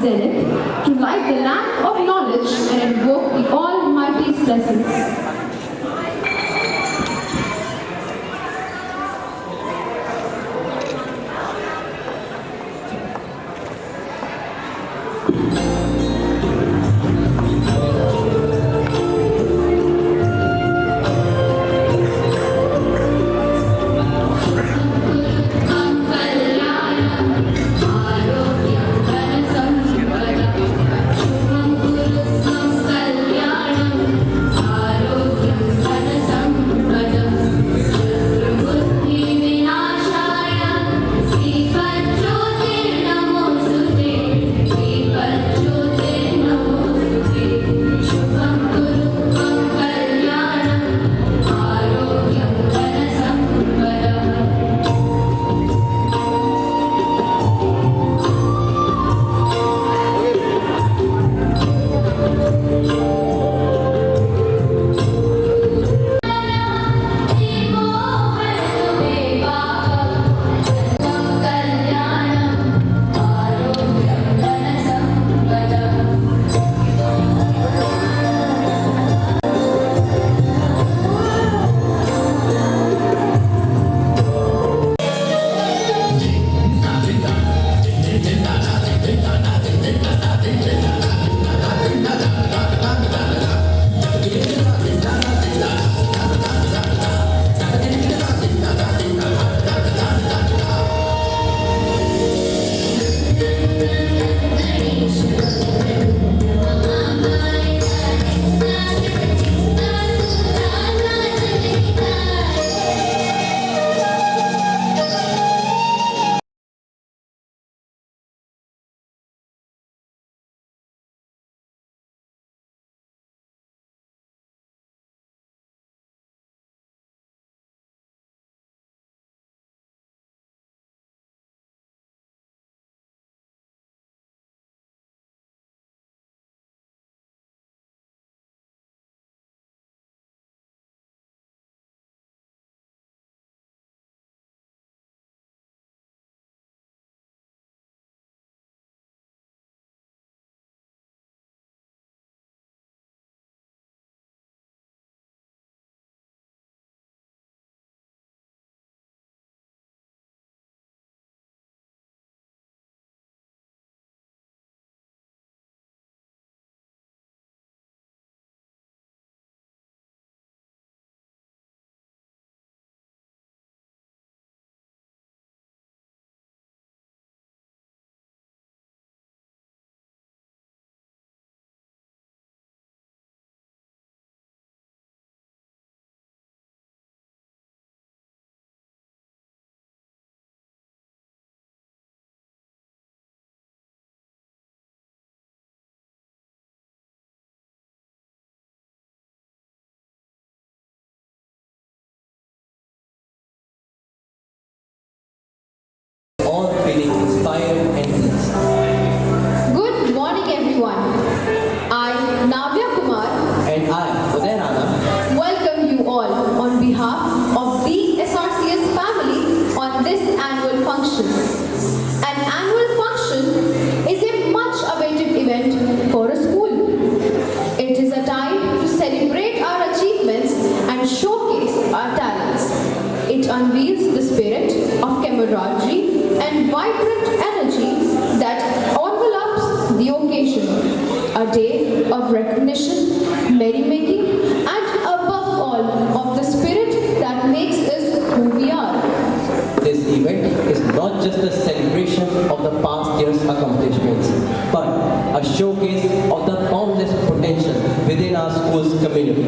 zenith to light the lamp of knowledge and invoke the Almighty's blessings. All feeling inspired and blessed. Good morning, everyone. I, Navya Kumar, And I, Uday Rana, welcome you all on behalf of the SRCS family on this annual function. An annual function is a much awaited event for a school. It is a time to celebrate our achievements and showcase our talents. It unveils the spirit of camaraderie and vibrant energy that envelops the occasion. A day of recognition, merrymaking, and above all, of the spirit that makes us who we are. this event is not just a celebration of the past year's accomplishments, but a showcase of the boundless potential within our school's community.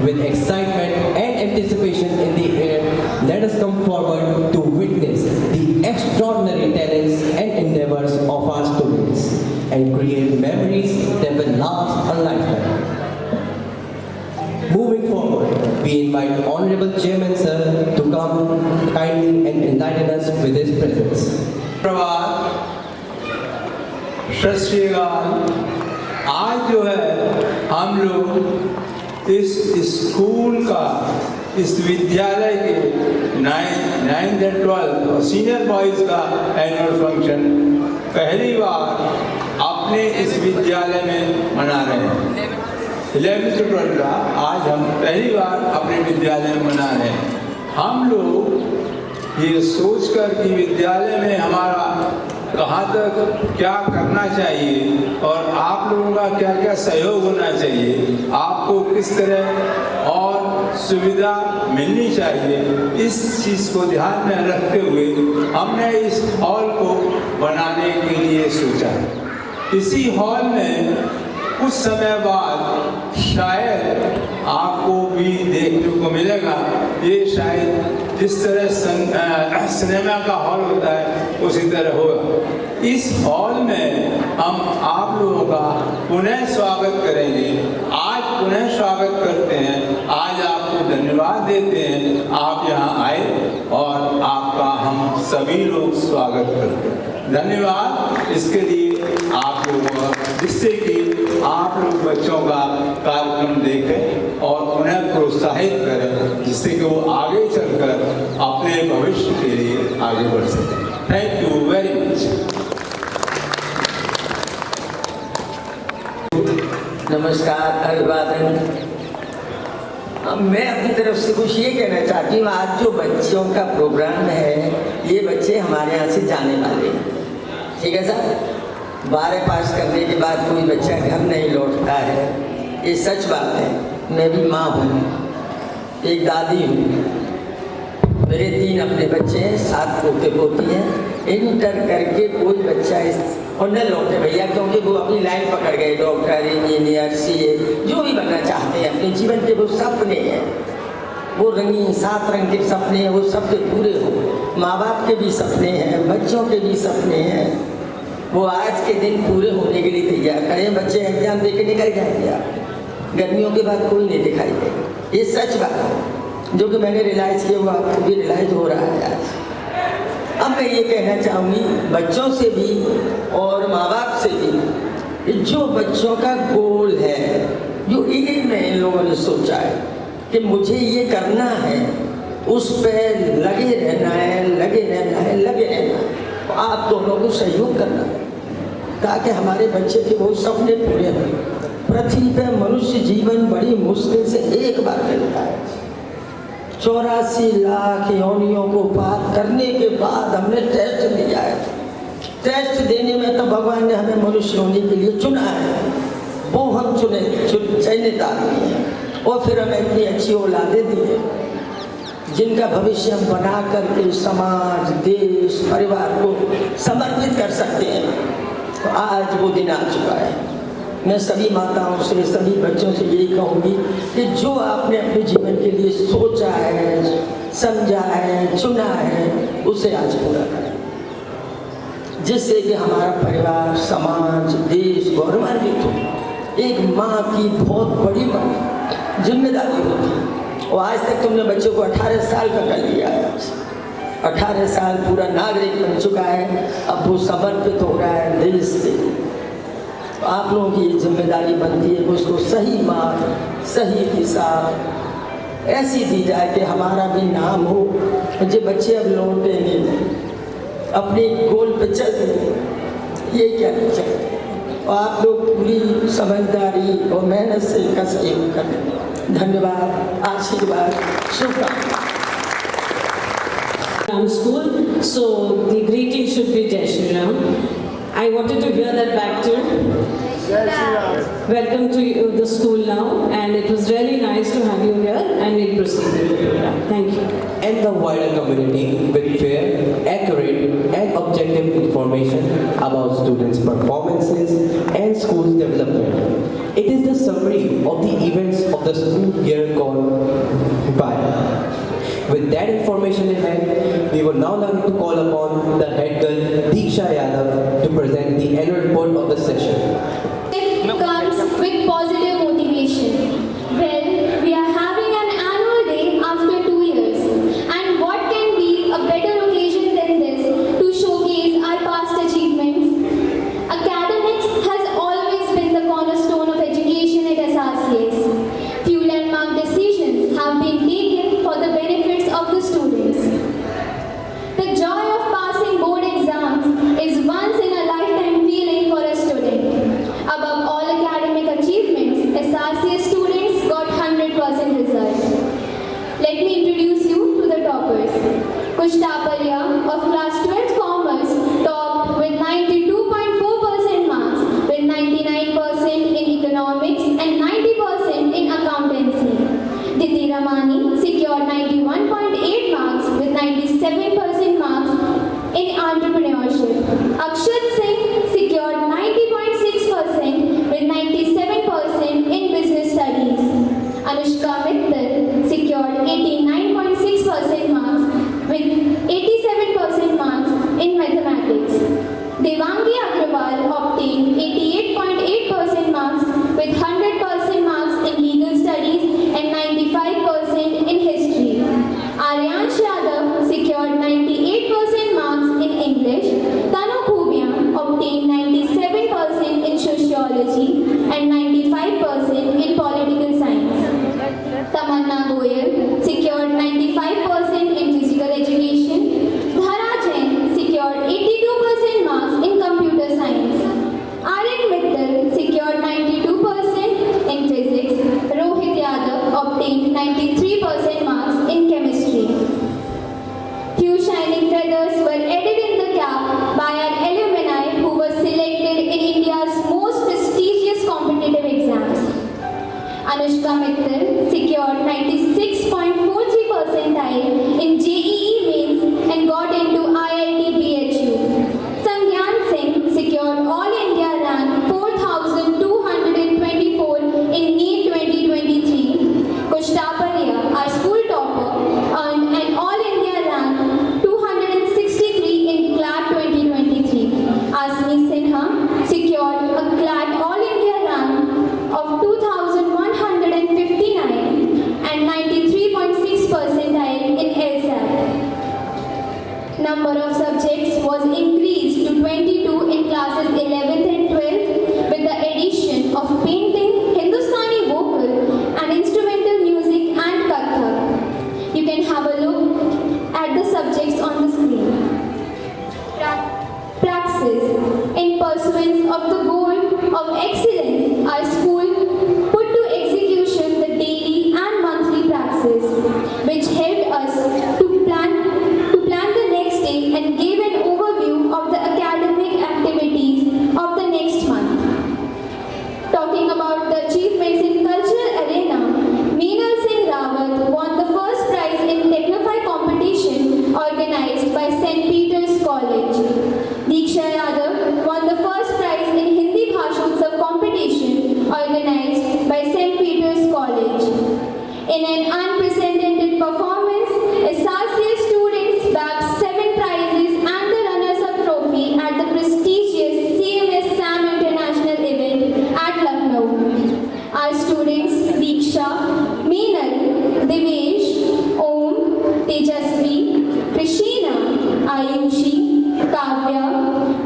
With excitement and anticipation in the air, let us come forward to witness the extraordinary talents and endeavors of our students and create memories that will last a lifetime. Moving forward, we invite Honorable Chairman Sir to come kindly and enlighten us with his presence. प्रभात, सत श्री अकाल। आज जो है हम लोग इस school का, इस विद्यालय के 9th and 12th और सीनियर बॉयज़ का एनुअल फंक्शन पहली बार आप अपने इस विद्यालय में मना रहे हैं। 11th to 12 का आज हम पहली बार अपने विद्यालय में मना रहे हैं। हम लोग ये सोचकर कि विद्यालय में हमारा कहाँ तक क्या करना चाहिए और आप लोगों का क्या क्या सहयोग होना चाहिए, आपको किस तरह और सुविधा मिलनी चाहिए, इस चीज़ को ध्यान में रखते हुए हमने इस हॉल को बनाने के लिए सोचा है। इसी हॉल में कुछ समय बाद शायद आपको भी देखने को मिलेगा, ये शायद जिस तरह सिनेमा का हॉल होता है उसी तरह होगा। इस हॉल में हम आप लोगों का पुनः स्वागत करेंगे। आज पुनः स्वागत करते हैं, आज आपको धन्यवाद देते हैं, आप यहाँ आए और आपका हम सभी लोग स्वागत करते हैं। धन्यवाद इसके लिए आप लोगों का, जिससे कि आप लोग बच्चों का कार्यक्रम देखें और उन्हें प्रोत्साहित करें, जिससे कि वो आगे चलकर अपने भविष्य के लिए आगे बढ़ सकें। Thank you very much. नमस्कार, अभिवादन। मैं अपनी तरफ से कुछ ये कहना चाहती हूँ, आज जो बच्चों का प्रोग्राम है, ये बच्चे हमारे यहाँ से जाने वाले हैं, ठीक है सर। 12 पास करने के बाद कोई बच्चा घर नहीं लौटता है, ये सच बात है। मैं भी माँ हूँ, एक दादी हूँ, मेरे 3 अपने बच्चे हैं, 7 पोते पोती हैं। इंटर करके कोई बच्चा और न लौटे भैया, क्योंकि वो अपनी लाइन पकड़ गए, डॉक्टर, इंजीनियर, सीए, जो भी बनना चाहते हैं अपने जीवन के वो सपने हैं, वो रंगीन 7 रंग के सपने हैं, वो सबके पूरे हो। माँ बाप के भी सपने हैं, बच्चों के भी सपने हैं, वो आज के दिन पूरे होने के लिए तैयार करें। बच्चे एग्जाम दे के निकल जाएंगे, आप गर्मियों के बाद कोई नहीं दिखाई देगा। ये सच बात है, जो कि मैंने रियलाइज़ किया, वो आपको भी रियलाइज हो रहा है आज। अब मैं ये कहना चाहूँगी बच्चों से भी और माँ बाप से भी, जो बच्चों का गोल है, जो इन्हें इन लोगों ने सोचा है कि मुझे ये करना है, उस पर लगे रहना है, लगे रहना है, लगे रहना है। आप दोनों को सहयोग करना है ताकि हमारे बच्चे के वो सपने पूरे हों। पृथ्वी पर मनुष्य जीवन बड़ी मुश्किल से एक बार मिलता है। 84 लाख योनियों को पार करने के बाद हमने टेस्ट दिया है। टेस्ट देने में तो भगवान ने हमें मनुष्य होने के लिए चुना है, वो हम चयनित आदमी हैं, और फिर हमें इतनी अच्छी औलादें दी है जिनका भविष्य हम बना करके समाज, देश, परिवार को समर्पित कर सकते हैं। तो आज वो दिन आ चुका है। मैं सभी माताओं से, सभी बच्चों से यही कहूँगी कि जो आपने अपने जीवन के लिए सोचा है, समझा है, चुना है, उसे आज पूरा करें, जिससे कि हमारा परिवार, समाज, देश गौरवान्वित हो। एक माँ की बहुत बड़ी जिम्मेदारी होती है। और आज तक तुमने बच्चों को 18 साल का कर लिया है, 18 साल पूरा नागरिक बन चुका है, अब वो समर्पित हो रहा है देश के लिए। तो आप लोगों की ये जिम्मेदारी बनती है कि उसको सही मार्ग, सही दिशा ऐसी दी जाए कि हमारा भी नाम हो। जो बच्चे अब लौटेंगे नहीं, अपने गोल पे चल रहे, ये क्या नहीं चाहिए। और आप लोग पूरी समझदारी और मेहनत से इनका सहयोग करें। धन्यवाद, आशीर्वाद, शुभकामनाएं। School, so the greeting should be Jai Shri Ram. I wanted to hear that back too. Welcome to the school now, and it was really nice to have you here, and we'll proceed with the program. Thank you. And the wider community with fair, accurate and objective information about students' performances and school's development. It is the summary of the events of the school year gone by. With that information in hand, we would now like to call upon the head girl Deeksha Yadav to present the annual report of the session. It comes with positive motivation. Well, we are having an annual day after 2 years, and what can be a better occasion than this to showcase our past achievements? Academics has always been the cornerstone of education at SRCS. Few landmark decisions have been taken for the benefits of the students. The joy of passing board exams is once in a lifetime feeling for a student. obtained 88.8% marks with 100% marks in legal studies and 95% in history. Aryansh Yadav secured 98% marks in English. Tanu Khubian obtained 97% in sociology and 95% in political science. Tamanna Goyal secured 95% in physical education. Dhara Jain secured 82% marks in computer science. Aryan Mittal secured 92% in physics. Rohit Yadav obtained 93% marks in chemistry. Few shining feathers were added in the cap by our alumni who were selected in India's most prestigious competitive exams. Anushka Mittal secured 96.43 percentile in JEE mains and got into IIT BHU. Sangyan Singh secured All India rank 4224 in NEET 2023. Kushtaparia, our school topper, earned an All India rank 263 in CLAT 2023. Asmi Sinha secured a CLAT All India rank of 2159 and 93.6 percentile in LSAT. Number of subjects was increased to 22 in classes 11th and 12th with the addition of painting, Hindustani vocal and instrumental music and Kathak. You can have a look at the subjects on the screen. Praxis. In pursuance of the goal of excellence, our school put to execution the daily and monthly praxis, which helped us to plan the next day and gave an overview of the academic activities of the next month. Talking about the achievements in cultural arena, Meenal Singh Rawat won the first prize in Technofy competition organized by St. Peter's College. Diksha Yadav won the first prize in Hindi Bhashotsav competition organized by St. Peter's College. In an unprecedented performance, SRCS students bagged 7 prizes and the runners-up trophy at the prestigious CMS SAM International event at Lucknow. Our students Diksha, Meenal, Divesh, Om, Tejasvi, Krishina, Ayushi, Kavya,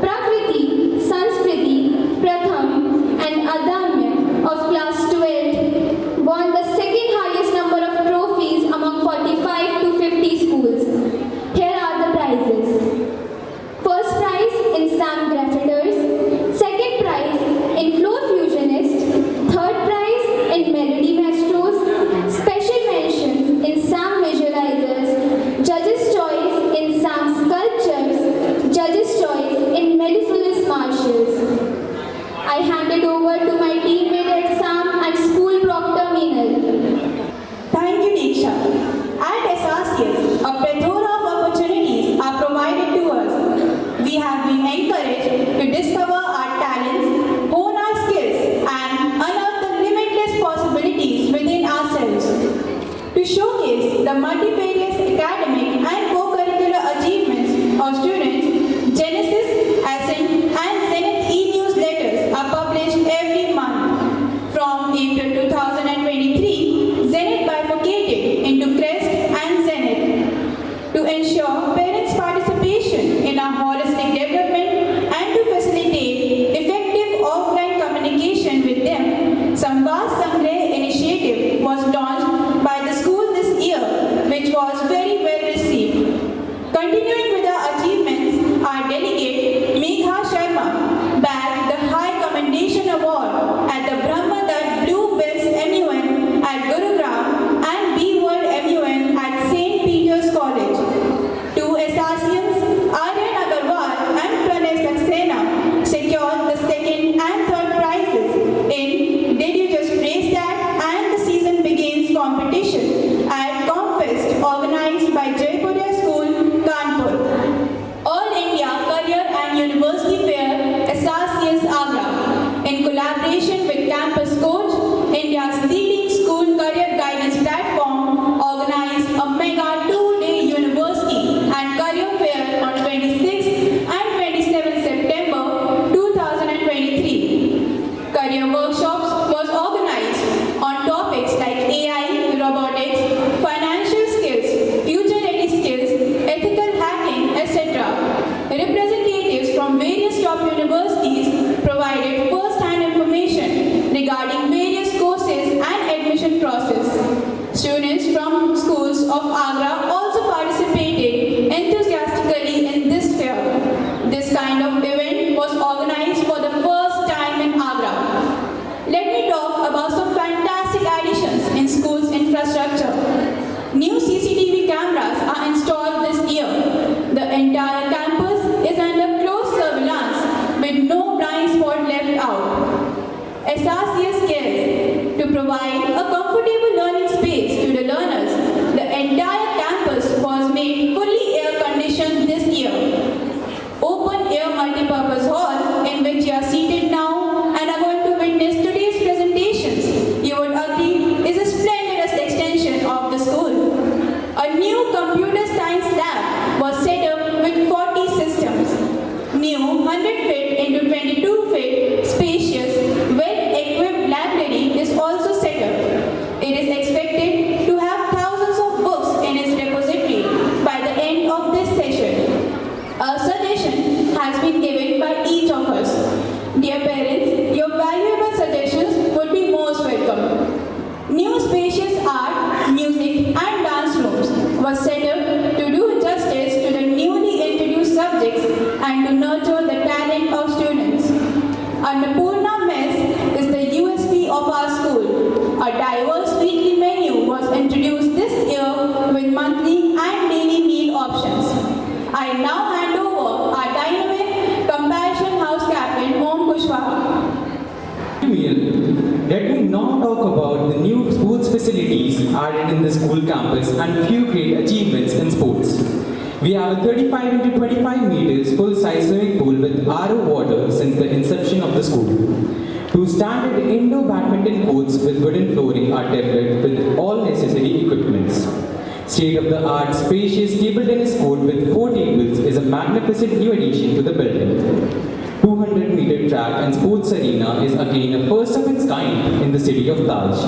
Prakriti, Sanskriti, Pratham and Adamya of class 12 won the second highest number of trophies let me now talk about the new sports facilities added in the school campus and few great achievements in sports. We have a 35 into 25 meters full-size swimming pool with RO water since the inception of the school. 2 standard indoor badminton courts with wooden flooring are developed with all necessary equipments. State-of-the-art spacious table tennis court with 4 tables is a magnificent new addition to the building. 200-meter track and sports arena is again a first of its kind in the city of Taj.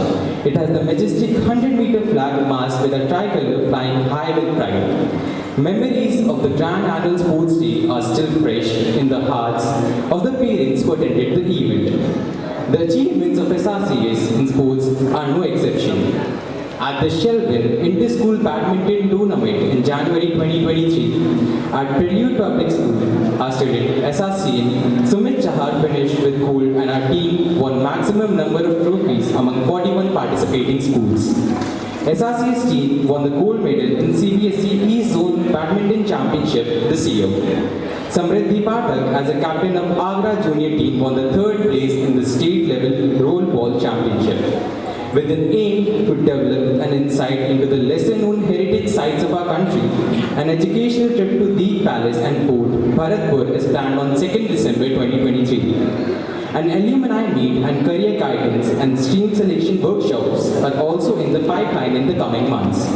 It has the majestic 100-meter flag mast with a tricolor flying high with pride. Memories of the Grand Annual Sports Day are still fresh in the hearts of the parents who attended the event. The achievements of SRCS in sports are no exception. At the Shelvin Inter-School Badminton Tournament in January 2023 at Prelude Public School, our student SRCN Sumit Chahar finished with gold and our team won maximum number of trophies among 41 participating schools. SRC's team won the gold medal in CBSE East Zone Badminton Championship this year. Samriddhi Pathak, as a captain of Agra Junior team, won the 3rd place in the state level roll ball championship. With an aim to develop an insight into the lesser-known heritage sites of our country, an educational trip to Deep Palace and Fort Bharatpur is planned on 2nd December 2023. An alumni meet and career guidance and stream selection workshops are also in the pipeline in the coming months.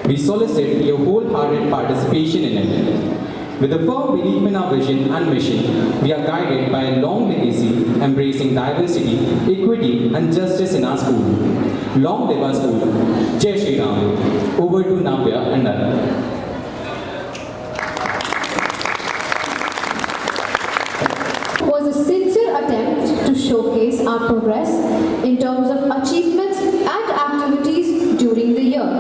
We solicit your wholehearted participation in it. With a firm belief in our vision and mission, we are guided by a long legacy embracing diversity, equity and justice in our school. Long live our school. Jai Shri Ram. Over to Navya and Nara. Was a sincere attempt to showcase our progress in terms of achievements and activities during the year.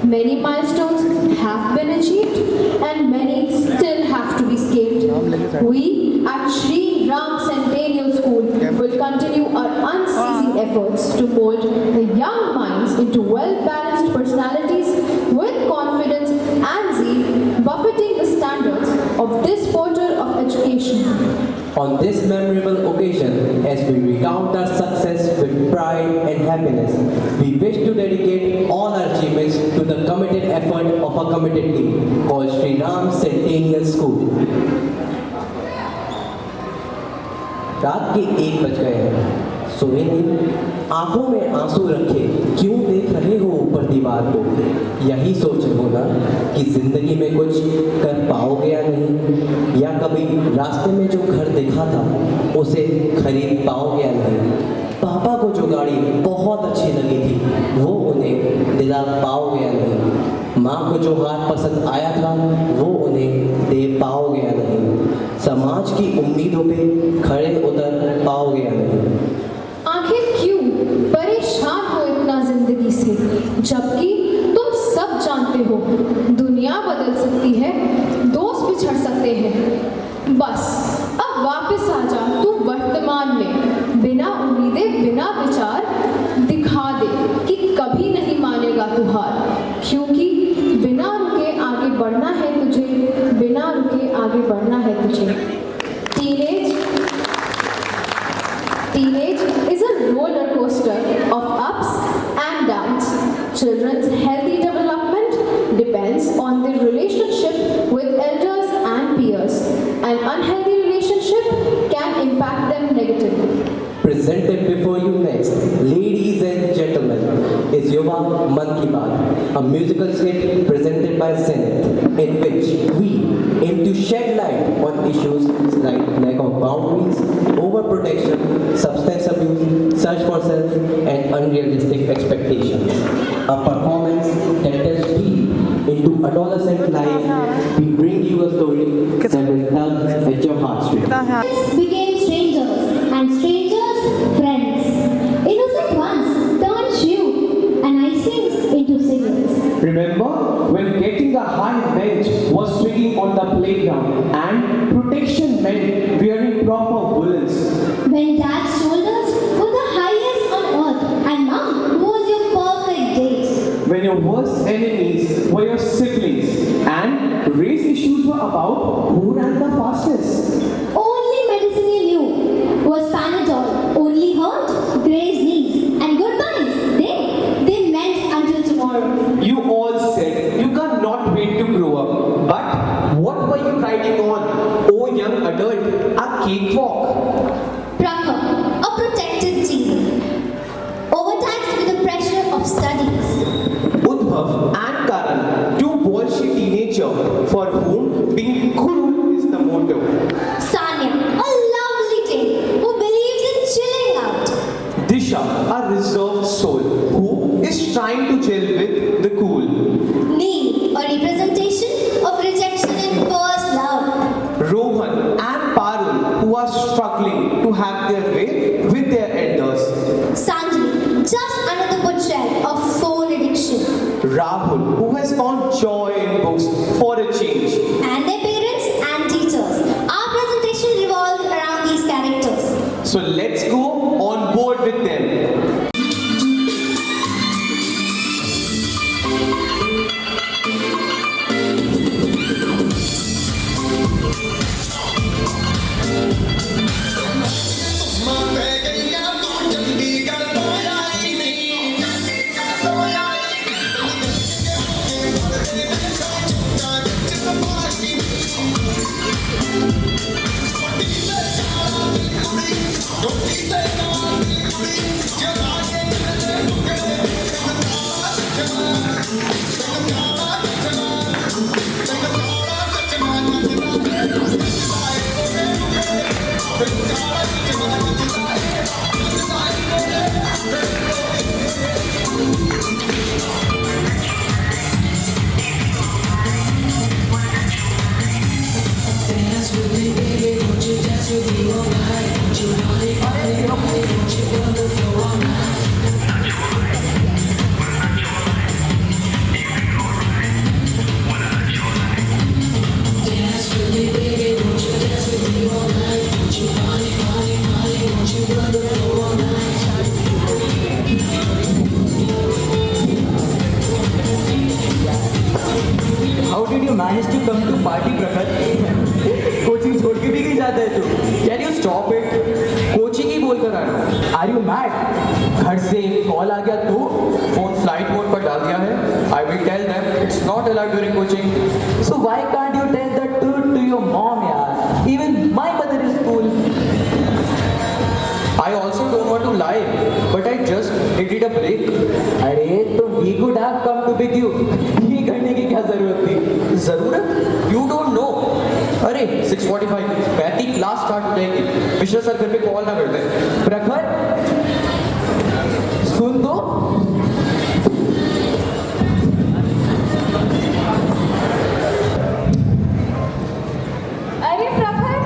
Many milestones have been achieved and many still have to be scaled. We at Shri Ram Centennial School will continue our unceasing efforts to mold the young minds into well-balanced personalities with confidence and zeal, buffeting the standards of this portal of education. On this memorable occasion, as we recount our success with pride and happiness, we wish to dedicate all our achievements to the committed effort of a committed team called Shri Ram Centennial School. रात के 1 बज गए हैं, सोए नहीं, आंखों में आंसू रखे, क्यों देख रहे हो ऊपर दीवार को? यही सोच रहे हो ना कि जिंदगी में कुछ कर पाओगे या नहीं, या कभी रास्ते में जो घर देखा था उसे खरीद पाओगे या नहीं, पापा को जो गाड़ी बहुत अच्छी लगी थी वो उन्हें दिला पाओगे या नहीं, माँ को जो हार पसंद आया था वो उन्हें दे पाओगे या नहीं, समाज की उम्मीदों पे खड़े उतर पाओगे या नहीं। आखिर क्यों परेशान हो इतना जिंदगी से, जबकि तुम सब जानते हो दुनिया बदल सकती है, दोस्त बिछड़ सकते हैं। बस अब वापस आ जा तू वर्तमान में, बिना उम्मीदें बिना विचार दिखा दे कि कभी नहीं मानेगा तू हार, क्योंकि बिना रुके आगे बढ़ना है तुझे, बिना रुके आगे बढ़ना है तुझे। Teenage is a roller coaster of ups and downs. Children's healthy development depends on their relationship with elders and peers. An unhealthy relationship can impact them negatively. Presented before you next, ladies and gentlemen, is Yuva Man Ki Baat, a musical skit presented by Zenith, in which we aim to shed light on issues like lack of boundaries, overprotection, substance abuse, search for self, and unrealistic expectations. A performance that delves deep into adolescent life. We bring you a story that will tug at your heartstrings. Became strangers, and strangers friends. Innocent ones turned shrewd, and icings into cigarettes. Remember when getting a high bench was swinging on the playground and protection meant wearing proper woolens? When dad's shoulders were the highest on earth, and mom was your perfect date. When your worst enemies were your siblings and race issues were about who ran the fastest? Only medicine you knew was Panadol. Only hurt, great Disha, a reserved soul who is trying to chill with the cool. Neil, a representation of rejection and first love. Rohan and Parul, who are struggling to have their way with their elders. Sanjay, just another portrait of phone addiction. Rahul, who has found joy in books for a change. And their parents and teachers. Our presentation revolved around these characters. So let's go on board with them. How did you manage to come to party, Prakhar? Coaching छोड़ के भी नहीं जाता है तू? Can you stop it? Coaching ही बोल कर आना. Are you mad? घर से कॉल आ गया तो फोन फ्लाइट मोड पर डाल दिया है. I will tell them it's not allowed during coaching. So why can't you tell the truth to your mom, yaar? Even my mother is cool. I also don't want to lie, but I just needed a break. अरे तो he could have come to with you. ये करने की क्या जरूरत थी? जरूरत? You don't know. अरे 6:45 बैती क्लास स्टार्ट हो जाएगी. मिश्रा सर घर पे कॉल ना कर दे. प्रखर सुन तो. अरे प्रखर,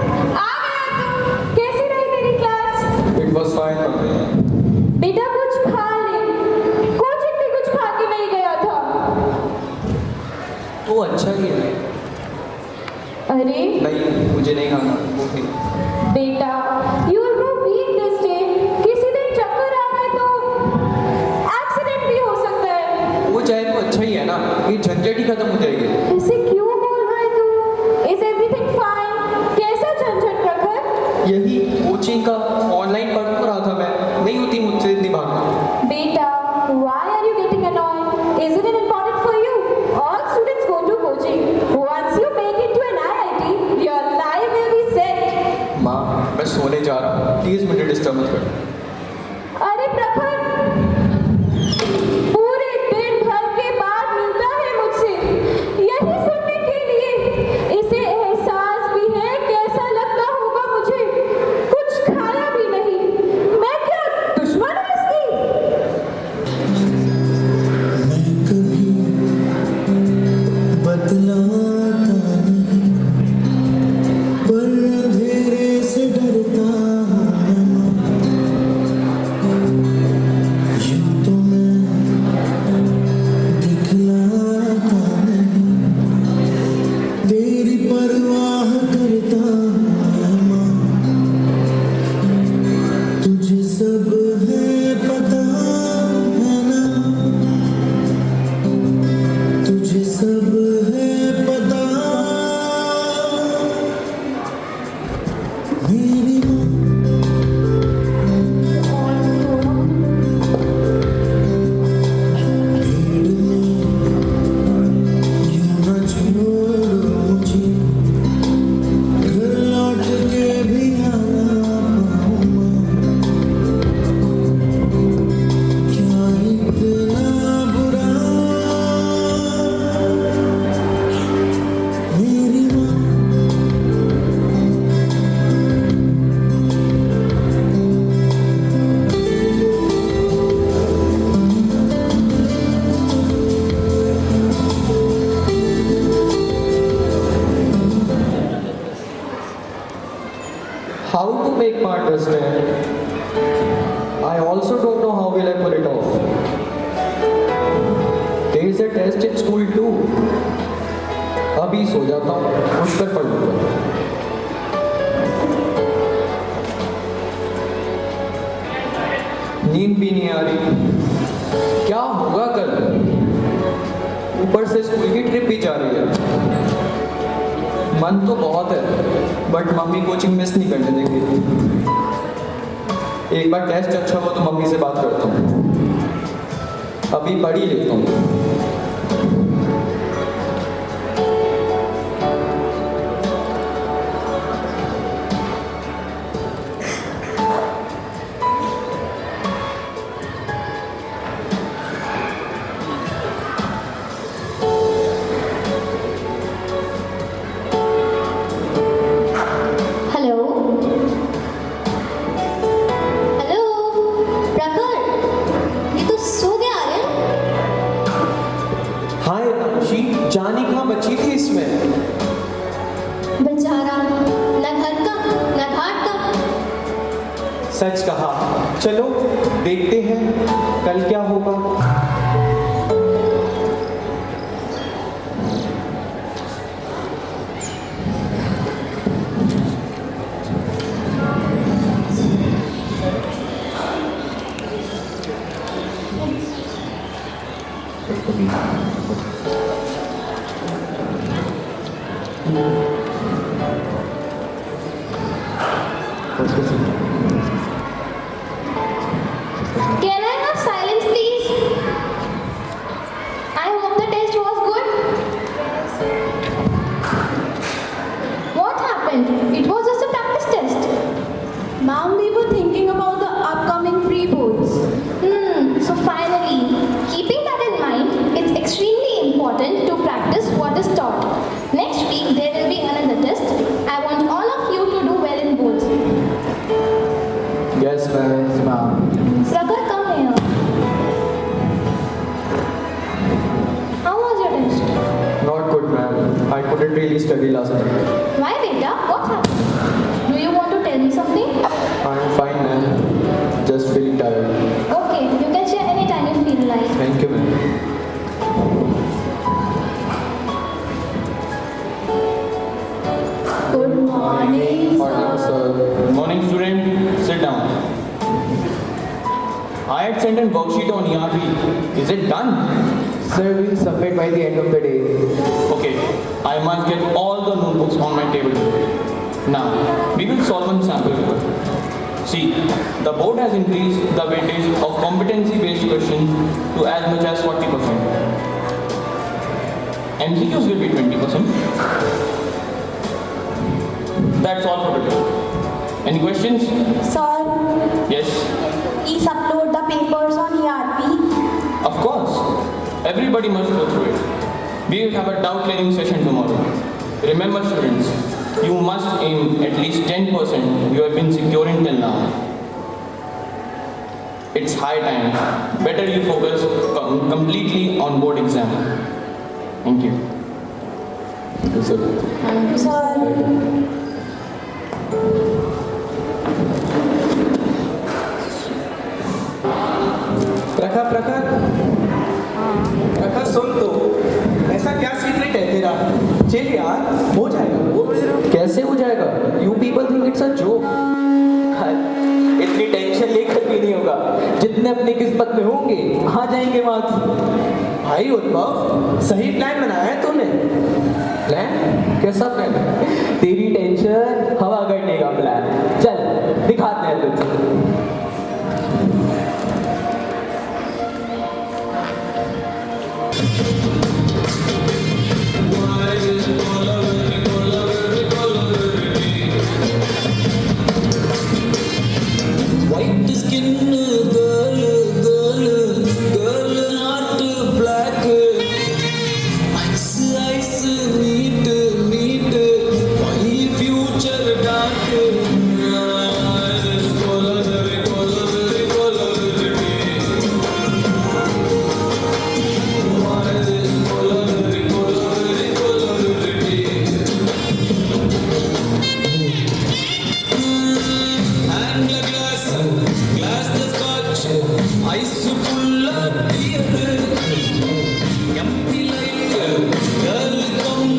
आ गया तू। कैसी रही तेरी क्लास? It was fine. बेटा कुछ खा ले। कोचिंग भी कुछ खा के नहीं गया था। तो अच्छा ही है. अरे नहीं मुझे नहीं खाना. ओके. बेटा, you will grow weak this day. किसी दिन चक्कर आ गए तो एक्सीडेंट भी हो सकता है। वो चाहे तो अच्छा ही है ना. ये झंझट ही खत्म हो जाएगी. ऐसे क्यों बोल रहा है तू? Is everything fine? कैसा झंझट प्रखर? यही कोचिंग का ऑनलाइन पढ़ रहा था मैं. नहीं होती मुझसे इतनी भागना. बेटा, why are you getting annoyed? Isn't it important for you? All students go to coaching. Once you make it to an IIT, your life will be set. माँ मैं सोने जा रहा हूँ. प्लीज मुझे डिस्टर्ब मत कर. अरे प्रखर, पूरे दिन भर के बाद मिलता है मुझसे यही सुनने के लिए. इसे एहसास भी है कैसा लगता होगा मुझे. कुछ खाया भी नहीं. मैं क्या दुश्मन हूँ इसकी? मैं कभी बतलाता नहीं, पर अंधेरे से डरता हूँ. अभी सो जाता हूँ, उठकर पढ़ लूँगा। नींद भी नहीं आ रही, क्या होगा कल? ऊपर से स्कूल की ट्रिप भी जा रही है। मन तो बहुत है, बट मम्मी कोचिंग मिस नहीं करने देंगे। एक बार टेस्ट अच्छा हो तो मम्मी से बात करता हूँ, अभी पढ़ ही लेता हूँ। हेलो हेलो प्रखर, ये तो सो गया आर्यन। हाय तानुशी, जानी कहाँ बची थी इसमें? बेचारा, न घर का न घाट का। सच कहा। चलो देखते हैं कल क्या होगा। Can I have silence, please? I hope the test was good. What happened? It was just a practice test. Ma'am, we were thinking about the upcoming pre-boards. So finally, keeping that in mind, it's extremely important to practice what is taught. Next week, there will be another test. I want all of you to do well in both. Yes, ma'am. Prakhar, come here. How was your test? Not good, ma'am. I couldn't really study last night. Why, beta? What happened? Do you want to tell me something? I'm fine, ma'am. Just feeling tired. Okay, you can share anytime you feel like. Thank you, ma'am. Good morning. Morning, sir. Morning student, sit down. I had sent a worksheet on ERP. Is it done? Sir, we'll submit by the end of the day. Okay, I must get all the notebooks on my table today. Now, we will solve one sample paper. See, the board has increased the weightage of competency-based questions to as much as 40%. MCQs will be 20%. That's all for today. Any questions? Sir, Yes? please upload the papers on ERP. Of course. Everybody must go through it. We will have a doubt clearing session tomorrow. Remember students, you must aim at least 10% you have been securing till now. It's high time. Better you focus completely on board exam. Thank you. Thank you, sir. Thank you, sir. प्रखर सुन तो, ऐसा क्या secret है तेरा? चल यार, हो जाएगा। कैसे हो जाएगा? You people think it's a joke. इतनी टेंशन लेकर भी नहीं होगा। जितने अपनी किस्मत में होंगे आ जाएंगे मार्क्स। भाई उद्भव, सही प्लान बनाया है तूने। प्लान? कैसा प्लान? तेरी टेंशन हवा करने का प्लान। चल दिखाते हैं तुझे। White skin girl, not black. Ice, neat, my future dark. Glass the scotch, ice full of beer. Empty like girl come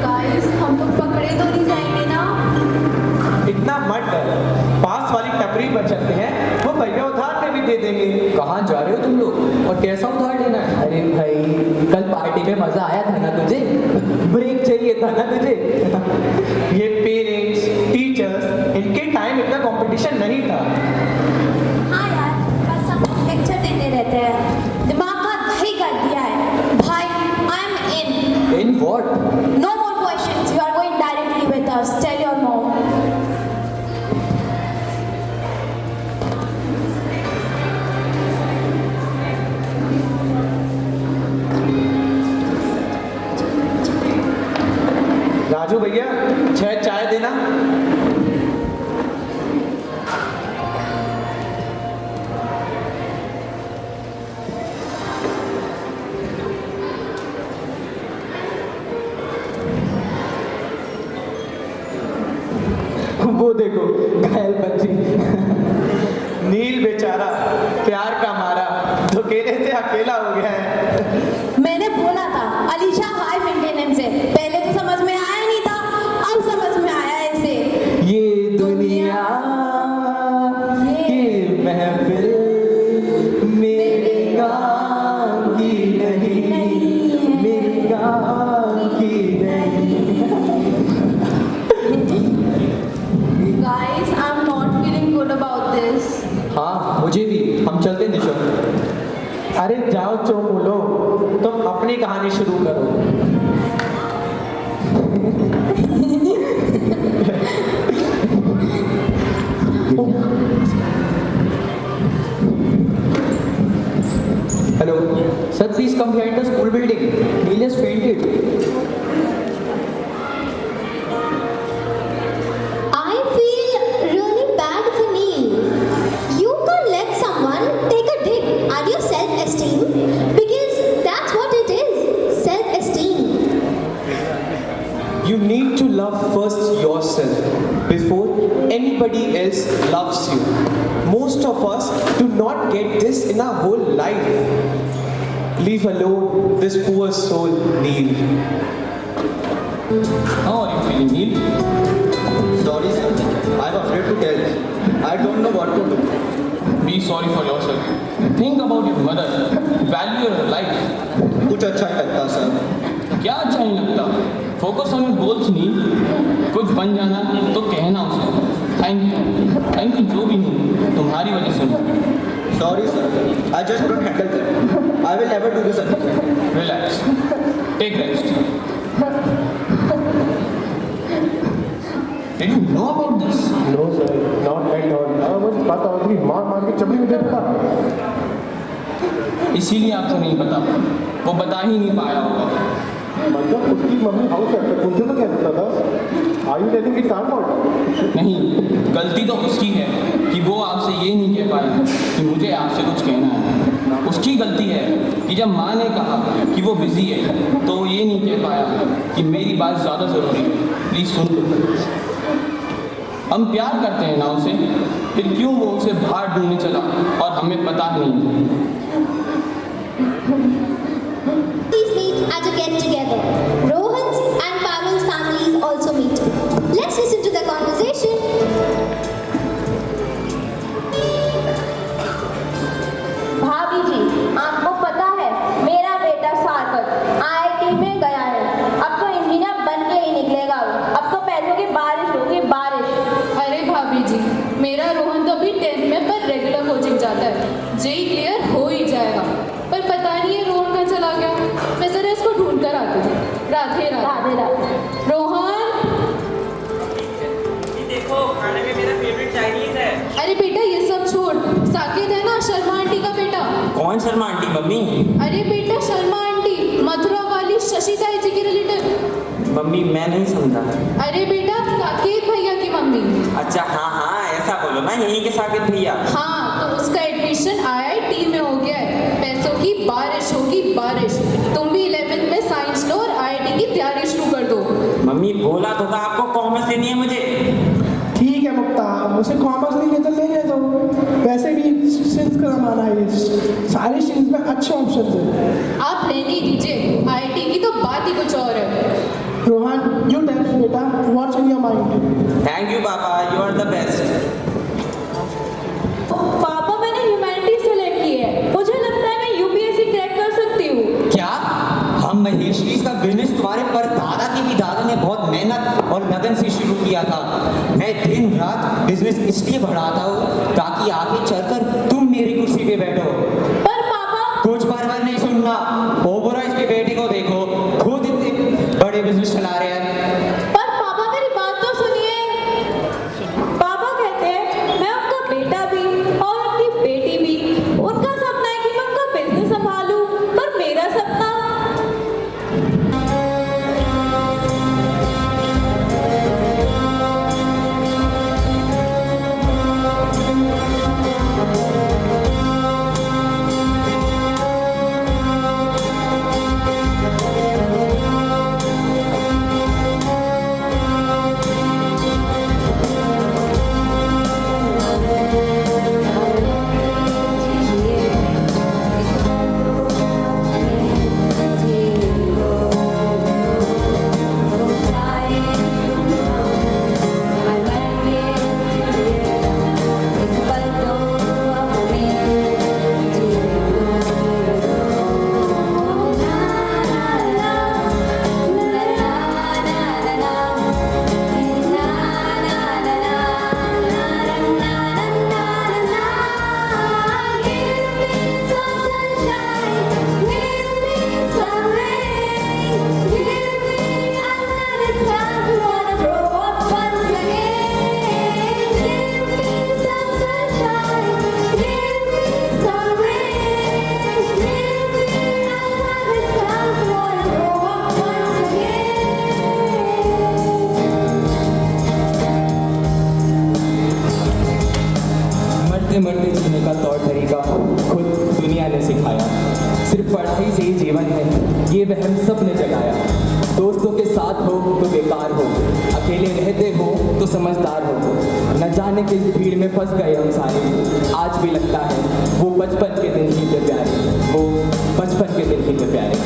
guys, हम लोग पकड़े तो नहीं जाएंगे ना? इतना मत डर, पास वाली टपरी पर चलते हैं, वो भैया उधार में भी दे देंगे। कहाँ जा रहे हो तुम लोग और कैसा उधार लेना है? अरे भाई, कल पार्टी में मजा आया था ना तुझे? ब्रेक चाहिए था ना तुझे? ये पेरेंट्स, टीचर्स, इनके टाइम इतना कंपटीशन नहीं था। हाँ यार, बस सब लेक्चर देते रहते हैं, दिमाग का दही कर दिया है। भाई, I am in. In what? No more questions. You are going directly with us. Tell your mom. Raju भैया, 6 चाय देना। वो देखो, घायल बच्ची। नील बेचारा प्यार का मारा धोखेले से अकेला हो गया है। मैंने बोला था अलीशा हाई मेंटेनेंस है। पहले तो समझ में आया नहीं था, अब समझ में आया है इसे। ये दुनिया ये महफिल मेरे गाँव की नहीं, मेरे गाँव की नहीं। Guys, I'm not feeling good about this. हाँ, मुझे भी। हम चलते हैं निशा। अरे जाओ चोमुलो, तुम अपनी कहानी शुरू करो। Hello sir, please come behind the school building. Neel has fainted. I feel really bad for Neil. You can't let someone take a dig at your self-esteem because that's what it is, self-esteem. You need to love first yourself before anybody else loves you. Most of us do not get this in our whole life. Leave alone this poor soul, Neil. How are you feeling, Neil? Sorry sir, I'm afraid to tell. I don't know what to do. Be sorry for yourself. Think about your mother. Value your life. कुछ अच्छा नहीं लगता sir. क्या अच्छा नहीं लगता? Focus on your goals, नील। कुछ बन जाना तो कहना उसे थैंक यू जो भी हूँ तुम्हारी वजह से हूँ। Sorry sir, I just couldn't handle it. I will never do this again. Relax. Take rest. Did you know about this? No sir, not at all. I was पता होती मार के चपली में देता। इसीलिए आपको नहीं पता, वो बता ही नहीं पाया होगा। मतलब उसकी मम्मी हाउस है, उनसे तो कह सकता था। Are you telling it's our fault? नहीं, गलती तो उसकी है कि वो आपसे ये नहीं कह पाया कि मुझे आपसे कुछ कहना है। उसकी गलती है कि जब माँ ने कहा कि वो बिजी है तो वो ये नहीं कह पाया कि मेरी बात ज़्यादा ज़रूरी है, प्लीज़ सुन लो। हम प्यार करते हैं ना उसे, फिर क्यों वो उसे बाहर ढूंढने चला और हमें पता नहीं। Please meet at a get-together. Rohan's and Parul's families also meet. Let's listen to the conversation. भाभी जी, आपको पता है मेरा बेटा सार्थक IIT में गया है। अब तो इंजीनियर बन के ही निकलेगा वो। अब तो पैसों की बारिश होगी, बारिश। अरे भाभी जी, मेरा रोहन तो अभी 10th में पर रेगुलर कोचिंग जाता है। जेई क्लियर हो ही जाएगा, पर पता नहीं है रोहन कहाँ चला गया। मैं जरा इसको ढूंढ कर आती हूँ। राधे राधे। राधे राधे। Rohan, Sharma aunty mummy. अरे बेटा शर्मा आंटी, मथुरा वाली शशि ताई जी की रिलेटिव। मम्मी मैं नहीं समझा। अरे बेटा साकेत भैया की मम्मी। अच्छा हाँ हाँ ऐसा बोलो ना, यहीं के साकेत भैया। हाँ तो उसका एडमिशन IIT में हो गया है। पैसों की बारिश होगी बारिश। तुम भी 11th में साइंस लो और IIT की तैयारी शुरू कर दो। मम्मी बोला तो था आपको कॉमर्स लेनी है मुझे। ठीक है मुक्ता, मुझे कॉमर्स नहीं तो लेने दो। वैसे भी स्ट्रीम्स का जमाना है, सारी स्ट्रीम्स में अच्छे ऑप्शन है। आप लेने दीजिए, IIT की तो बात ही कुछ और है। रोहन, यू टेल मी बेटा, what's in your mind? Thank you पापा, यू आर द बेस्ट। पापा मैंने ह्यूमैनिटीज सेलेक्ट की है, मुझे लगता है मैं UPSC क्रैक कर सकती हूँ। क्या हम महेश्वरी का बिजनेस तुम्हारे परदादा के भी दादा ने बहुत मेहनत और लगन से शुरू किया था। मैं दिन रात बिजनेस इसलिए बढ़ाता हूँ ताकि आगे चलकर तुम मेरी कुर्सी पे बैठो। पर पापा कुछ बार नहीं सुनना। ओबराइज के बेटे को देखो, खुद इतने बड़े बिजनेस चला रहे हैं। पर पापा मेरी बात तो सुनिए। पापा कहते हैं मैं उनका बेटा भी और उनकी बेटी भी। उनका सपना है कि मैं उनका बिजनेस संभालूं, पर मेरा सपना। मरते जीने का तौर तरीका खुद दुनिया ने सिखाया। सिर्फ पढ़ाई से ही जीवन है, ये वहम सब ने जगाया। दोस्तों के साथ हो तो बेकार हो, अकेले रहते हो तो समझदार हो। न जाने किस भीड़ में फंस गए हम सारे। आज भी लगता है वो बचपन के दिन ही थे प्यारे, वो बचपन के दिन ही थे प्यारे।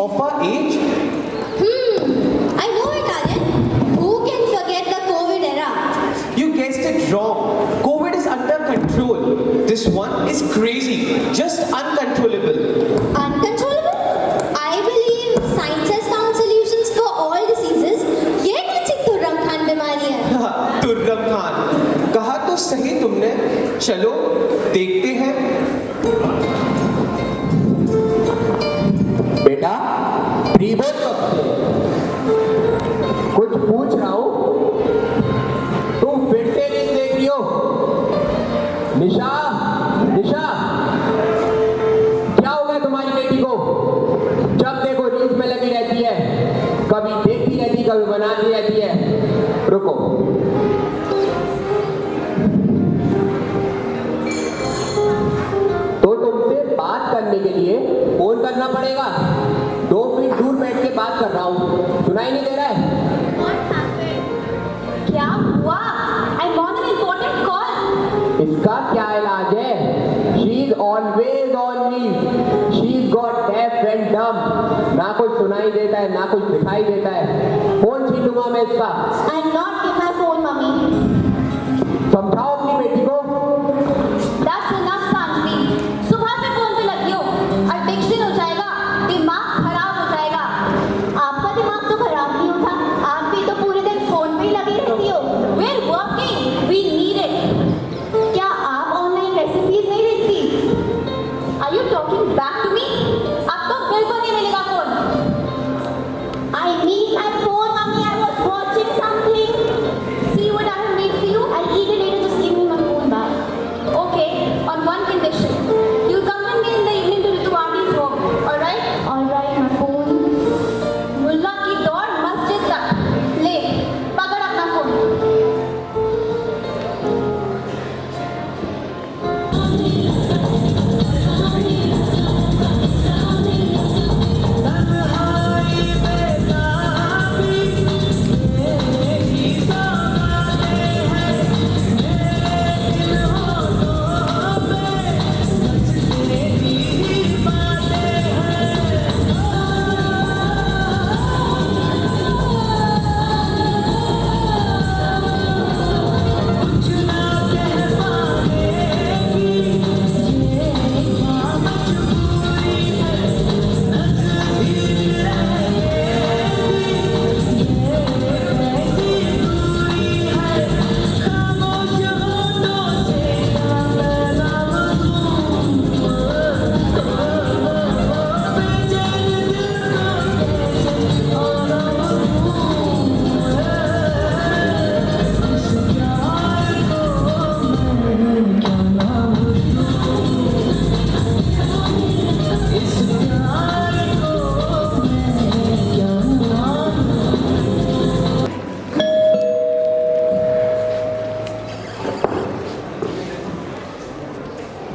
of our age? I know Italian. Who can forget the COVID era? You guessed it wrong. COVID is under control. This one is crazy, just uncontrollable. Uncontrollable? I believe science has found solutions for all diseases. ये कौन सी तुर्रम खान बीमारी है? तुर्रम खान, कहा तो सही तुमने। चलो देखते हैं। बेटा प्रीबोर्ड कब से? कुछ पूछ रहा हूँ, तुम फिर से रील देख रही हो? निशा, निशा, क्या हो गया तुम्हारी बेटी को? जब देखो रील्स में लगी रहती है, कभी देखती रहती, कभी बनाती रहती है। रुको, तो तुमसे बात करने के लिए फोन करना पड़ेगा। 2 फीट दूर बैठ के बात कर रहा हूँ, सुनाई नहीं दे रहा है? क्या हुआ? I'm on an important call. इसका क्या इलाज है? She's always on leave. She's got deaf and dumb. ना कुछ सुनाई देता है, ना कुछ दिखाई देता है। फोन छीन लूंगा मैं इसका। I'm not give my phone, mummy. समझाओ अपनी बेटी को। That's enough, Sanjvi. सुबह से फोन पे लगी हो, एडिक्शन हो जाएगा, दिमाग खराब हो जाएगा। आपका दिमाग तो खराब नहीं होता, आप भी तो पूरे दिन फोन पे ही लगी रहती हो। We're working. We need it. क्या आप ऑनलाइन रेसिपीज नहीं देखती? Are you talking back to me? आपको बिल्कुल नहीं मिलेगा phone. I need my phone, mummy. I was watching something. See what I have made for you? I'll eat it later. Just give me my phone back. Okay, on one condition. You come with me in the evening to Ritu auntie's home. All right? All right, my phone. मुल्ला की दौड़ मस्जिद तक। ले, पकड़ अपना phone.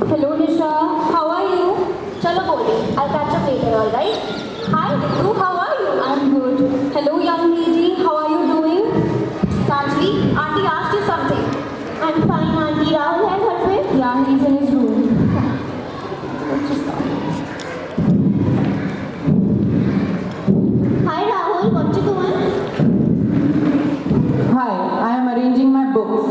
Hello Nisha, how are you? चलो बोली, I'll catch up later, all right? Hi Ritu, how are you? I'm good. Hello young lady, how are you doing? Sanjvi, auntie asked you something. I'm fine, auntie. Rahul है घर पे? Yeah, he's in his room. Hi Rahul, what you doing? Hi, I am arranging my books.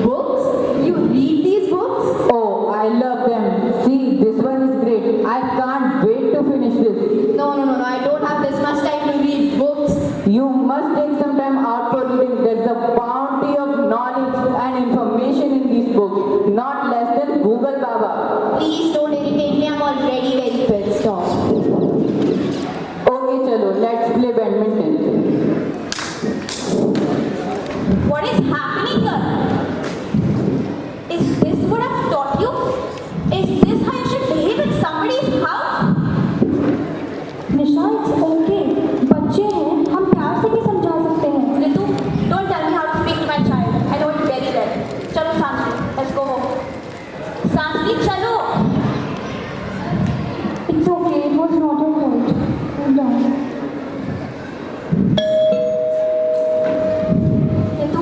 Books? You read these books? Oh, I love them. See, this one is great. I can't wait to finish this. No, I don't have this much time to read books. You must take some time out for reading. There's a bounty of knowledge and information in these books. Not less than Google Baba. Please don't irritate me. I'm already very pissed off. Okay, chalo, let's play badminton. What is happening here? Is this what I've taught you? Is this how you should behave in somebody's house? Nisha, it's okay. बच्चे हैं, हम प्यार से भी समझा सकते हैं। Ritu, don't tell me how to speak to my child. I know it very well. Chalo Sanjvi, let's go home. Sanjvi, chalo. It's okay. It was not your fault. Cool down. Ritu,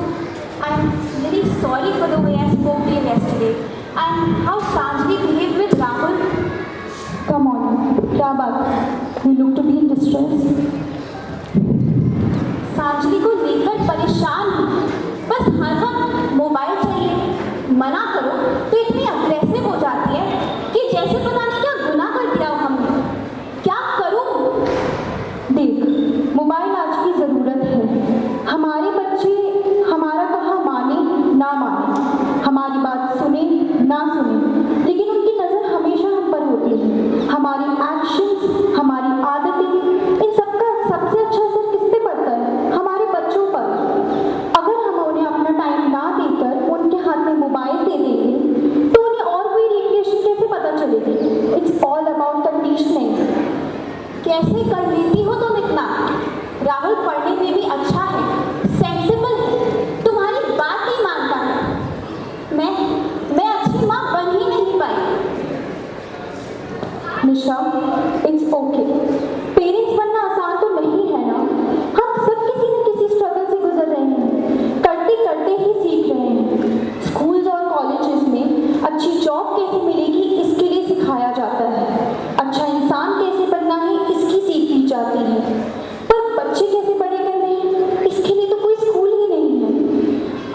I'm very sorry for the way I spoke to you yesterday and how Sanjvi behaved with Rahul. Come on. क्या बात? You look to be in distress. सांजलि को लेकर परेशान हूँ। बस हर वक्त mobile चाहिए। मना करो तो इतनी अग्रेसिव हो जाती है कि जैसे पता नहीं क्या गुनाह कर दिया हो हमने। क्या करूँ? देख, मोबाइल आज की ज़रूरत है। हमारे बच्चे हमारा कहा माने ना माने, हमारी बात सुने ना सुने, लेकिन उनकी नज़र हमेशा हम पर होती है। हमारी एक्शंस, हमारी आदतें, इन सबका सबसे अच्छा असर किस पे पड़ता है? हमारे बच्चों पर। अगर हम उन्हें अपना टाइम ना देकर उनके हाथ में मोबाइल दे देंगे तो उन्हें और कोई रेडिएशन कैसे पता चलेगी? It's all about conditioning. कैसे कर लेती हो तुम इतना? राहुल पढ़ने में भी अच्छा है, सेंसिबल है, तुम्हारी बात नहीं मानता। मैं अच्छी माँ बन ही नहीं पाई। निशा, इट्स ओके। पेरेंट्स बनना आसान तो नहीं है ना। हम सब किसी न किसी स्ट्रगल से गुजर रहे हैं, करते करते ही सीख रहे हैं। स्कूल्स और कॉलेजेस में अच्छी जॉब कैसे मिलेगी इसके लिए सिखाया जाता है। अच्छा इंसान कैसे बनना है इसकी सीख दी जाती है। पर बच्चे कैसे बड़े करने हैं इसके लिए तो कोई स्कूल ही नहीं है।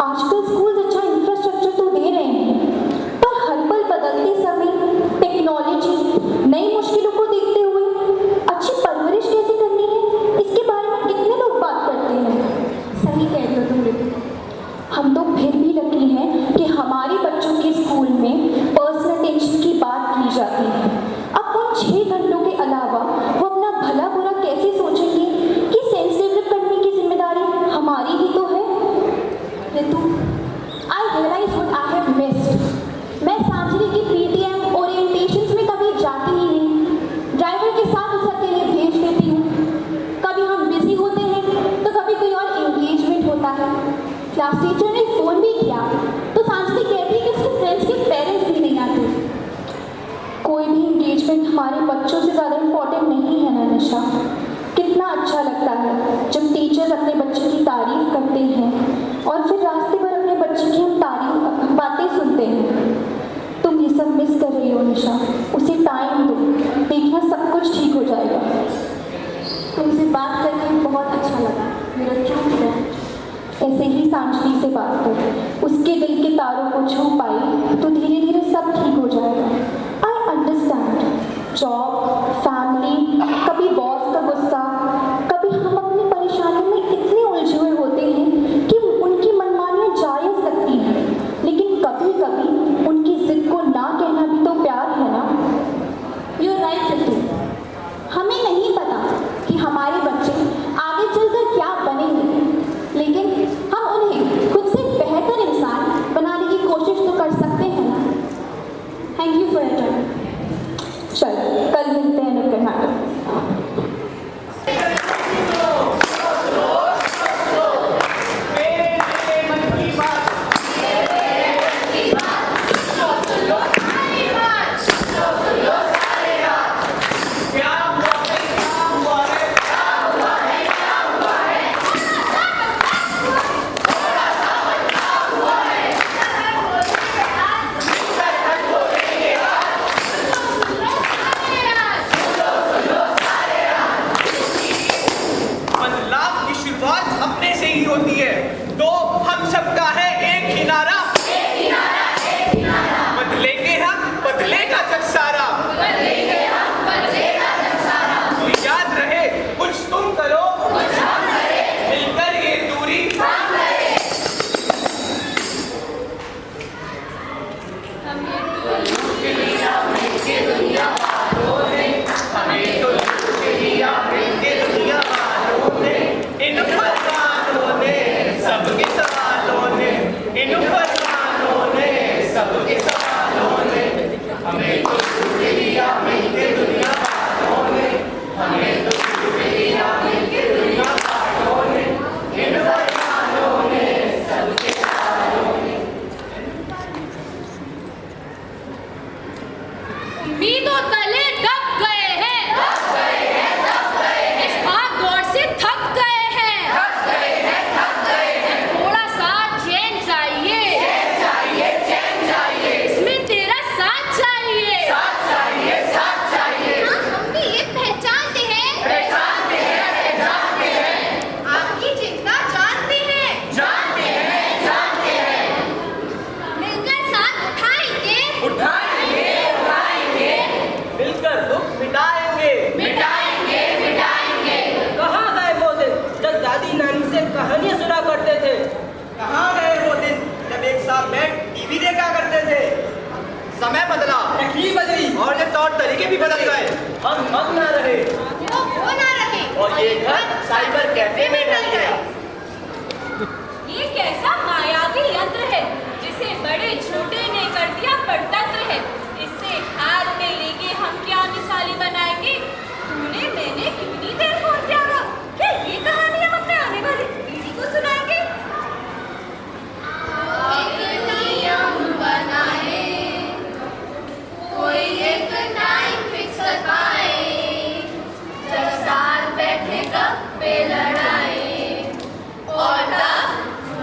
आजकल स्कूल्स अच्छा इंफ्रास्ट्रक्चर तो दे रहे हैं, पर हर पल बदलते समय टेक्नोलॉजी, नई मुश्किलों को देखते हुए अच्छी परवरिश कैसे करनी है इसके बारे में कितने लोग बात करते हैं। सही कह रही हो तुम रितु। हम तो फिर भी लकी हैं कि हमारे बच्चों के स्कूल में पर्सनल अटेंशन की बात की जाती है। अब उन 6 घंटों के अलावा वो अपना भला बुरा कैसे सोचेंगे कि सेंस डेवलप करने की जिम्मेदारी हमारी ही तो है। Ritu, I realise what I have missed. मैं सांजलि की पीटीएम ओरिएंटेशंस में कभी जाती ही नहीं। ड्राइवर के साथ उसे अकेले भेज देती हूँ। कभी हम बिजी होते हैं तो कभी कोई और एंगेजमेंट होता है। क्लास टीचर ने फ़ोन भी किया तो सांजलि कहती है कि उसके फ्रेंड्स के पेरेंट्स भी नहीं आते। कोई भी एंगेजमेंट हमारे बच्चों से ज़्यादा इम्पोर्टेंट नहीं है ना निशा। कितना अच्छा लगता है जब टीचर्स अपने बच्चे की तारीफ करते हैं और फिर रास्ते पर अपने बच्चे की हम बातें सुनते हैं। तुम ये सब मिस कर रही हो निशा। उसे टाइम दो, देखना सब कुछ ठीक हो जाएगा। तुमसे बात करके बहुत अच्छा लगा मेरा ट्रू फ्रेंड। ऐसे ही सांजलि से बात करो, उसके दिल के तारों को छू पाई तो धीरे धीरे सब ठीक हो जाएगा। आई अंडरस्टैंड, जॉब, फैमिली, कभी बॉस का गुस्सा, कभी हम अपनी परेशानी में इतने उलझे हुए होते हैं कि उनकी मनमानियाँ जायज़ लगती हैं, लेकिन कभी कभी उनकी जिद को ना कहना भी तो प्यार है ना। You right Ritu. हमें नहीं पता कि हमारे बच्चे आगे चलकर क्या बनेंगे, लेकिन हम उन्हें खुद से बेहतर इंसान बनाने की कोशिश तो कर सकते हैं ना। Thank you for your time. चल, कल मिलते हैं नुक्कड़ नाटक। समय बदला, तकनीक बदली और ये तौर तरीके भी बदल गए। हम ना रहे, वो ना रहे और ये घर साइबर कैफे में ढल गया। ये कैसा मायावी यंत्र है जिसे बड़े छोटे ने कर दिया परतंत्र है। इससे हाथ में लेके हम क्या मिसाली बनाएंगे। तूने मैंने कितनी देर फोन किया था। क्या ये कहानी हम अपने आने वाली पीढ़ी को सुनाएंगे। एक नियम बनाए, कोई एक टाइम फिक्स कर पाए, जब साथ बैठे गप्पे लड़ाए और तब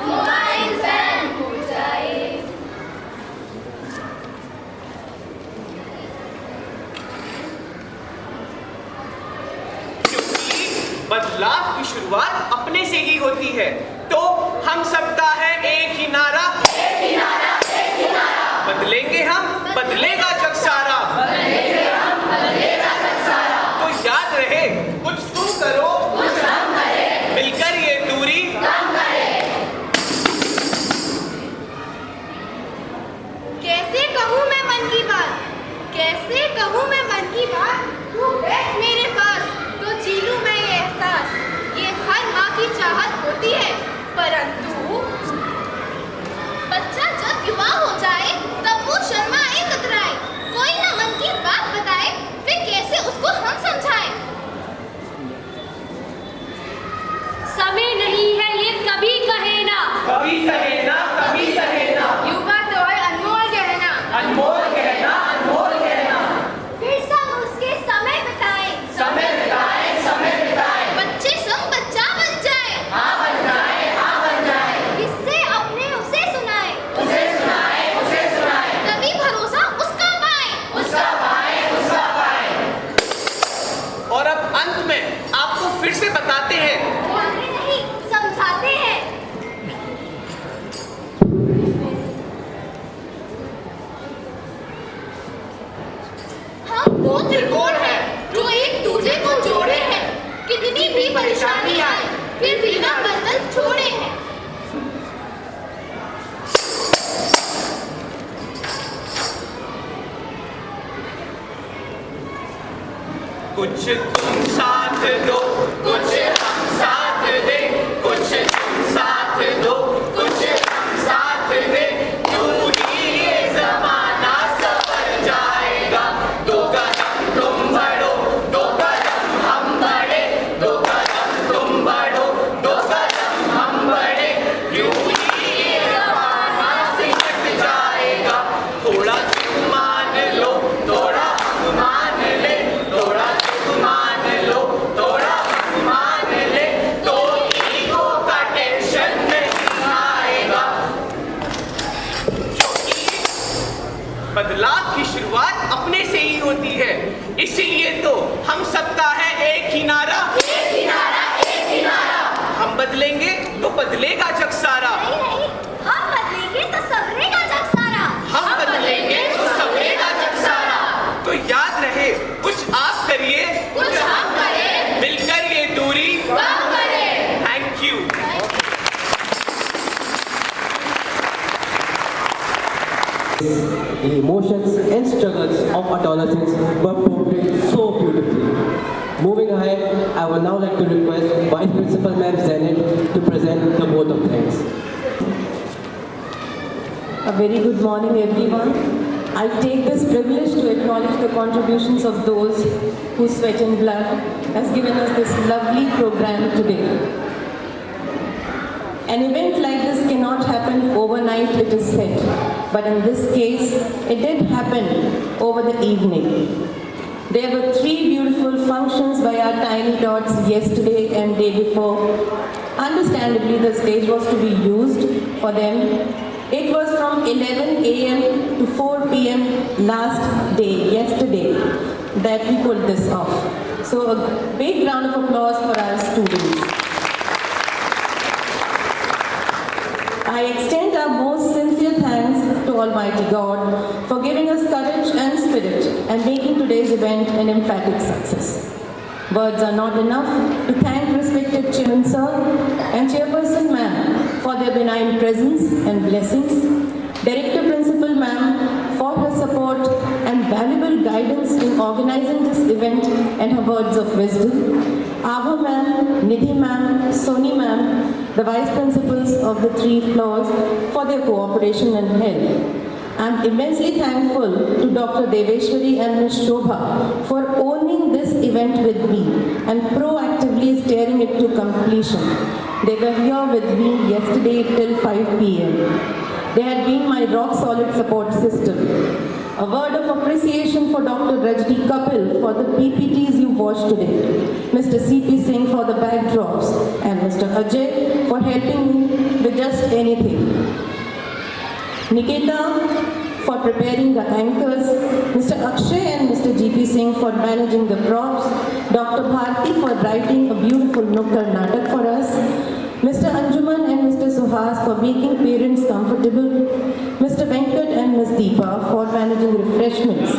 मोबाइल फैन हो जाए। बदलाव की शुरुआत अपने से ही होती है, तो हम सबका है एक ही नारा, एक ही नारा, एक ही नारा। बदलेंगे हम, बदलेगा जग सारा, बदलेंगे हम, बदलेगा जग सारा। तो याद रहे, कुछ तुम करो, कुछ हम करें, मिलकर ये दूरी कम करें। कैसे कहूँ मैं मन की बात, कैसे कहूँ मैं मन की बात, तू बैठ मेरे पास तो जी लूँ मैं ये एहसास। ये हर माँ की चाहत होती है, परंतु बच्चा जब युवा हो जाए तब वो शर्माए कतराए, कोई ना मन की बात बताए, फिर कैसे उसको हम समझाएं। समय नहीं है ये कभी कहे ना, कभी कहे ना, कभी कहे ना। युवा तो है अनमोल गहना, अनमोल कहना, अनमोल कहना। फिर सब उसके समय बिताए, समय बिताए, समय बिताए। बच्चे संग बच्चा बन जाए, हाँ बन जाए, हाँ बन जाए। किससे अपने उसे सुनाए, उसे सुनाए, उसे सुनाए। तभी भरोसा उसका पाए, उसका पाए, उसका पाए। और अब अंत में आपको फिर से बताते हैं, बोलते नहीं समझाते हैं। हम दो त्रिकोण हैं जो एक दूसरे को जोड़े हैं, कितनी भी परेशानी आए फिर भी ना बंधन छोड़े हैं। कुछ तुम साथ दो, कुछ हम साथ दे, कुछ तुम साथ दो, कुछ हम साथ दे, यूं ही ये जमाना सवर जाएगा। दो कदम तुम बढ़ो, दो कदम हम बढ़े, दो कदम तुम बढ़ो, दो कदम हम बढ़े, यूं ही ये जमाना सिमट जाएगा। थोड़ा तुम मान लो, थोड़ा हम मान ले, थोड़ा मान लो, थोड़ा मान ले, तो ईगो का टेंशन नहीं आएगा। बदलाव की शुरुआत अपने से ही होती है, इसीलिए तो हम सबका है एक ही नारा, एक ही नारा, एक ही नारा। हम बदलेंगे तो बदलेगा जग सारा, नहीं, हम बदलेंगे तो संवरेगा जग सारा, हम बदलेंगे तो संवरेगा जग सारा। तो याद रहे, कुछ आप करिए, कुछ हम करें, मिलकर ये दूरी कम करें। Thank you. The emotions and struggles of adolescents were portrayed so beautifully. Moving ahead, I would now like to request Vice Principal Ma'am Zainab to present the vote of thanks. A very good morning, everyone. I take this privilege to acknowledge the contributions of those whose sweat and blood has given us this lovely program today. An event like this cannot happen overnight, it is said. But in this case, it did happen over the evening. There were 3 beautiful functions by our tiny dots yesterday and day before. Understandably, the stage was to be used for them. It was from 11 a.m. to 4 p.m. last day, yesterday, that we pulled this off. So a big round of applause for our students. I extend our most sincere thanks to Almighty God for giving us courage and spirit and making today's event an emphatic success. Words are not enough to thank respected Chairman Sir and Chairperson Ma'am for their benign presence and blessings, Director Principal Ma'am for her support valuable guidance in organizing this event and her words of wisdom. Abha ma'am, Nidhi ma'am, Soni ma'am, the vice principals of the 3 floors for their cooperation and help. I am immensely thankful to Dr. Deveshwari and Ms. Shobha for owning this event with me and proactively steering it to completion. They were here with me yesterday till 5 p.m. They had been my rock-solid support system. A word of appreciation for Dr. Rajni Kapil for the PPTs you watched today, Mr. C.P. Singh for the backdrops, and Mr. Ajay for helping me with just anything. Nikita for preparing the anchors, Mr. Akshay and Mr. G.P. Singh for managing the props, Dr. Bharti for writing a beautiful Nukkar Natak for us, Mr. Anjuman and Mr. Suhas for making parents comfortable, Mr. Venkat and Ms. Deepa for managing refreshments,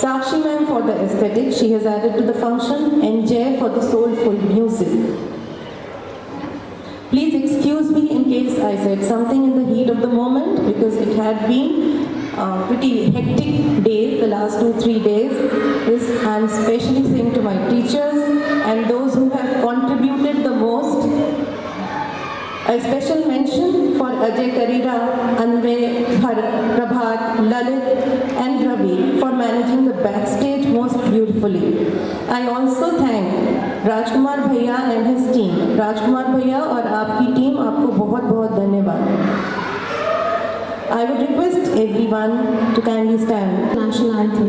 Sakshi ma'am for the aesthetics she has added to the function, and Jay for the soulful music. Please excuse me in case I said something in the heat of the moment because it had been pretty hectic days, the last 2-3 days. This I am especially saying to my teachers and those who have contributed the most. A special mention for Ajay Karira, Anvay, Prabhat, Lalit and Ravi for managing the backstage most beautifully. I also thank Rajkumar Bhaiya and his team. Rajkumar Bhaiya और आपकी team आपको बहुत बहुत धन्यवाद. I would request everyone to kindly stand. National anthem.